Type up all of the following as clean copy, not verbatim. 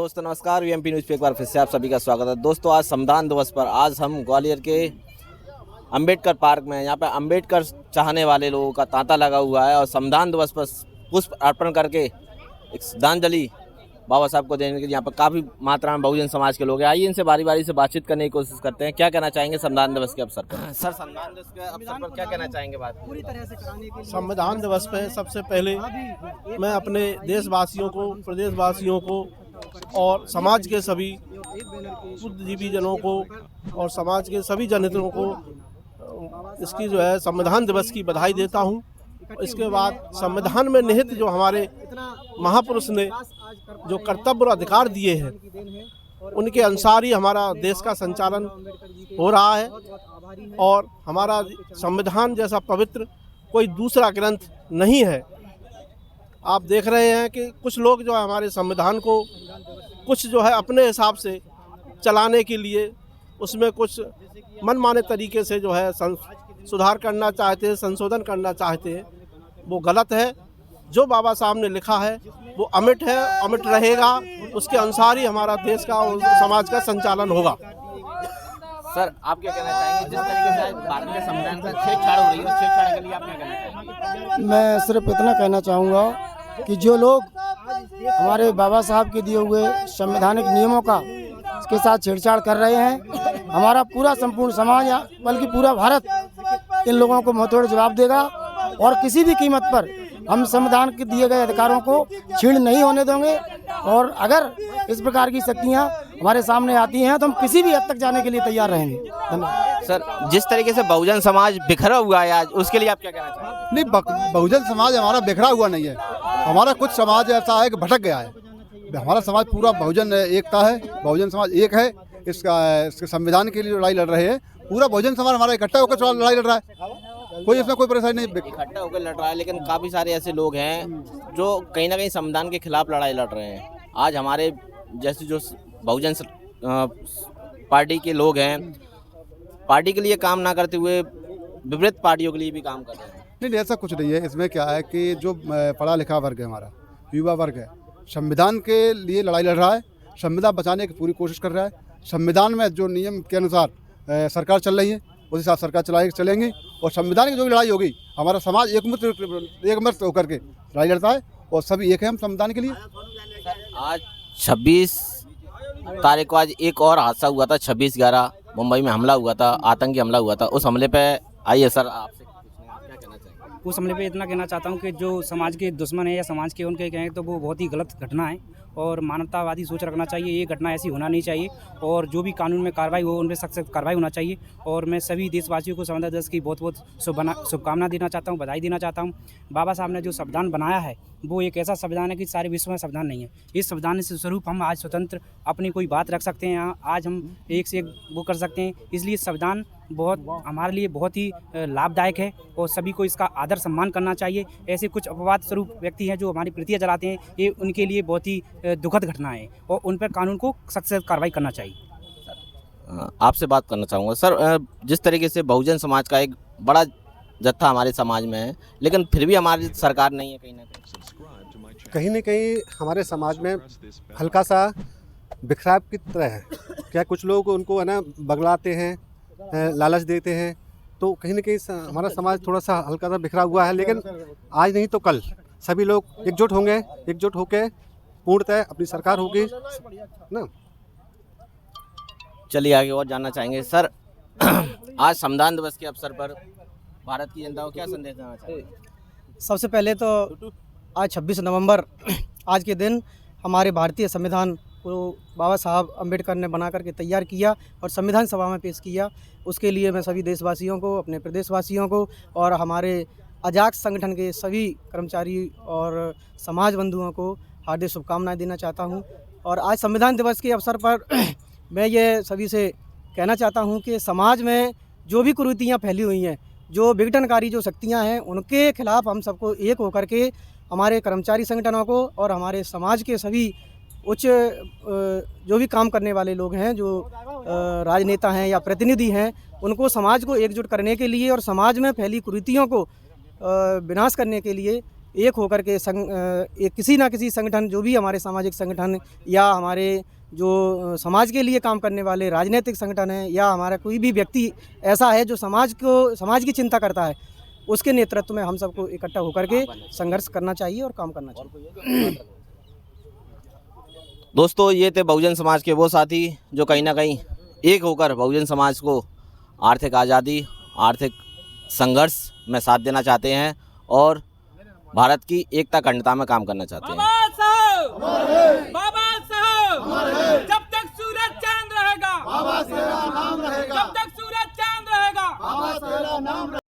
दोस्तों नमस्कार, UMP news पे एक बार फिर से आप सभी का स्वागत है। दोस्तों आज संविधान दिवस पर आज हम ग्वालियर के अंबेडकर पार्क में, यहाँ पे अंबेडकर चाहने वाले लोगों का तांता लगा हुआ है और संविधान दिवस पर पुष्प अर्पण करके एक श्रद्धांजलि बाबा साहब को देने के लिए यहाँ पर काफ़ी मात्रा में बहुजन समाज के लोग हैं। आइए इनसे बारी बारी से बातचीत करने की कोशिश करते हैं। क्या कहना चाहेंगे संविधान दिवस के अवसर पर? सर, संविधान दिवस के अवसर पर क्या कहना चाहेंगे? बात पूरी तरह से कराने के लिए संविधान दिवस पे सबसे पहले मैं अपने देशवासियों को, प्रदेशवासियों को और समाज के सभी बुद्धिजीवी जनों को और समाज के सभी जनहितों को इसकी जो है संविधान दिवस की बधाई देता हूँ। इसके बाद संविधान में निहित जो हमारे महापुरुष ने जो कर्तव्य और अधिकार दिए हैं उनके अनुसार ही हमारा देश का संचालन हो रहा है और हमारा संविधान जैसा पवित्र कोई दूसरा ग्रंथ नहीं है। आप देख रहे हैं कि कुछ लोग जो है हमारे संविधान को कुछ जो है अपने हिसाब से चलाने के लिए उसमें कुछ मनमाने तरीके से जो है सुधार करना चाहते हैं, संशोधन करना चाहते हैं। वो गलत है। जो बाबा साहब ने लिखा है वो अमिट है, अमिट रहेगा। उसके अनुसार ही हमारा देश का और समाज का संचालन होगा। सर, आप क्या कहना चाहेंगे? जिस तरीके से भारत के संविधान का छेड़छाड़ हो रही है, उस छेड़छाड़ के लिए आप क्या कहना चाहेंगे? मैं सिर्फ इतना कहना चाहूँगा कि जो लोग हमारे बाबा साहब के दिए हुए संवैधानिक नियमों का के साथ छेड़छाड़ कर रहे हैं, हमारा पूरा संपूर्ण समाज बल्कि पूरा भारत इन लोगों को मुंहतोड़ जवाब देगा और किसी भी कीमत पर हम संविधान के दिए गए अधिकारों को छीन नहीं होने देंगे। और अगर इस प्रकार की शक्तियाँ हमारे सामने आती हैं तो हम किसी भी हद तक जाने के लिए तैयार रहेंगे। धन्यवाद। सर, जिस तरीके से बहुजन समाज बिखरा हुआ है आज, उसके लिए आप क्या कहना चाहेंगे? नहीं, बहुजन समाज हमारा बिखरा हुआ नहीं है। हमारा कुछ समाज ऐसा है कि भटक गया है। हमारा समाज पूरा बहुजन एकता है, बहुजन समाज एक है। इसके संविधान के लिए लड़ाई लड़ रहे हैं। पूरा बहुजन समाज हमारा इकट्ठा होकर लड़ाई लड़ रहा है। कोई इसमें कोई परेशानी नहीं, इकट्ठा होकर लड़ रहा है। लेकिन काफ़ी सारे ऐसे लोग हैं जो कहीं ना कहीं संविधान के खिलाफ लड़ाई लड़ रहे हैं। आज हमारे जैसे जो बहुजन पार्टी के लोग हैं, पार्टी के लिए काम ना करते हुए विपरीत पार्टियों के लिए भी काम कर रहे हैं। नहीं, ऐसा कुछ नहीं है। इसमें क्या है कि जो पढ़ा लिखा वर्ग है, हमारा युवा वर्ग है, संविधान के लिए लड़ाई लड़ रहा है, संविधान बचाने की पूरी कोशिश कर रहा है। संविधान में जो नियम के अनुसार सरकार चल रही है उसी साथ सरकार चलेंगे और संविधान की जो भी लड़ाई होगी, हमारा समाज एकमत होकर के लड़ाई लड़ता है और सभी एक है हम संविधान के लिए। आज 26 तारीख को आज एक और हादसा हुआ था। 26/11 मुंबई में हमला हुआ था, आतंकी हमला हुआ था। उस हमले पे आइए सर, आपसे क्या कहना चाहेंगे? उस हमले पे इतना कहना चाहता हूँ कि जो समाज के दुश्मन है या समाज के उनके कहें तो वो बहुत ही गलत घटना है और मानवतावादी सोच रखना चाहिए। ये घटना ऐसी होना नहीं चाहिए और जो भी कानून में कार्रवाई हो उन पर सख्त कार्रवाई होना चाहिए। और मैं सभी देशवासियों को संविधान दिवस की बहुत बहुत शुभकामना देना चाहता हूँ, बधाई देना चाहता हूँ। बाबा साहब ने जो संविधान बनाया है वो एक ऐसा संविधान है कि सारे विश्व में संविधान नहीं है। इस संविधान से स्वरूप हम आज स्वतंत्र अपनी कोई बात रख सकते हैं, आज हम एक से एक वो कर सकते हैं। इसलिए संविधान बहुत हमारे लिए बहुत ही लाभदायक है और सभी को इसका आदर सम्मान करना चाहिए। ऐसे कुछ अपवाद स्वरूप व्यक्ति हैं जो हमारी प्रतियां जलाते हैं, ये उनके लिए बहुत ही दुखद घटना है और उन पर कानून को सख्त से कार्रवाई करना चाहिए। आपसे बात करना चाहूँगा सर, जिस तरीके से बहुजन समाज का एक बड़ा जत्था हमारे समाज में है, लेकिन फिर भी हमारी सरकार नहीं है। कहीं न कहीं हमारे समाज में हल्का सा बिखराव की तरह है। क्या कुछ लोग उनको है ना बगलाते हैं, लालच देते हैं, तो कहीं न कहीं हमारा समाज थोड़ा सा हल्का सा बिखरा हुआ है। लेकिन आज नहीं तो कल सभी लोग एकजुट होंगे, एकजुट होकर पूर्णतः अपनी सरकार होगी ना। चलिए आगे और जानना चाहेंगे सर, आज संविधान दिवस के अवसर पर भारत की जनता को क्या संदेश देना चाहिए? सबसे पहले तो आज 26 नवंबर आज के दिन हमारे भारतीय संविधान को बाबा साहब अम्बेडकर ने बना करके तैयार किया और संविधान सभा में पेश किया। उसके लिए मैं सभी देशवासियों को, अपने प्रदेशवासियों को और हमारे अजाक्स संगठन के सभी कर्मचारी और समाज बंधुओं को हार्दिक शुभकामनाएं देना चाहता हूं। और आज संविधान दिवस के अवसर पर मैं ये सभी से कहना चाहता हूं कि समाज में जो भी कुरीतियाँ फैली हुई हैं, जो विघटनकारी जो शक्तियाँ हैं, उनके खिलाफ हम सबको एक होकर के हमारे कर्मचारी संगठनों को और हमारे समाज के सभी उच्च जो भी काम करने वाले लोग हैं, जो राजनेता हैं या प्रतिनिधि हैं, उनको समाज को एकजुट करने के लिए और समाज में फैली कुरीतियों को विनाश करने के लिए एक होकर के एक किसी ना किसी संगठन, जो भी हमारे सामाजिक संगठन या हमारे जो समाज के लिए काम करने वाले राजनीतिक संगठन हैं, या हमारा कोई भी व्यक्ति ऐसा है जो समाज की चिंता करता है, उसके नेतृत्व में हम सबको इकट्ठा होकर के संघर्ष करना चाहिए और काम करना चाहिए। दोस्तों, ये थे बहुजन समाज के वो साथी जो कहीं ना कहीं एक होकर बहुजन समाज को आर्थिक आज़ादी, आर्थिक संघर्ष में साथ देना चाहते हैं और भारत की एकता अखंडता में काम करना चाहते हैं। बाबा साहब, जब तक सूरज चांद रहेगा, बाबा तेरा नाम रहेगा, जब तक सूरज चांद रहेगा, बाबा तेरा नाम रहेगा।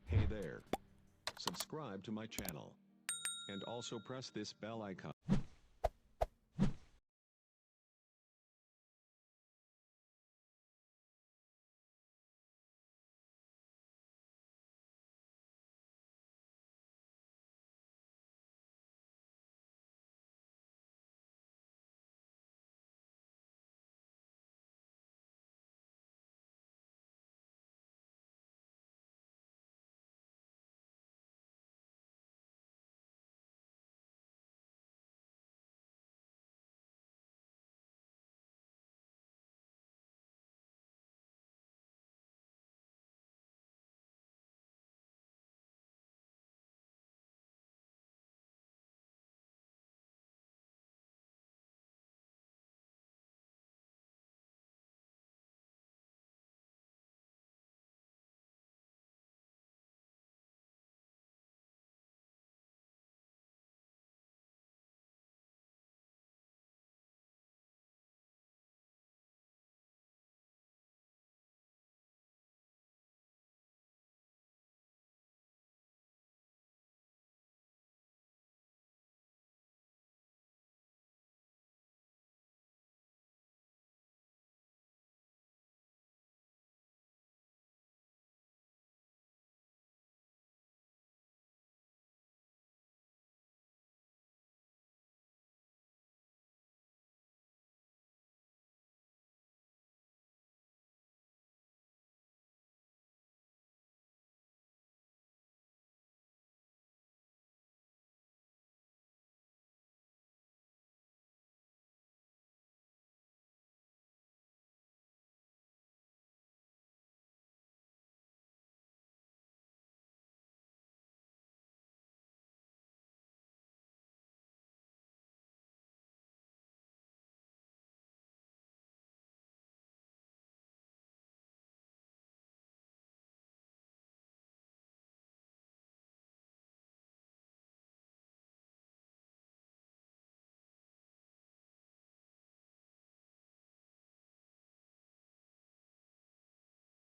Hey there. Subscribe to my channel and also press this bell icon.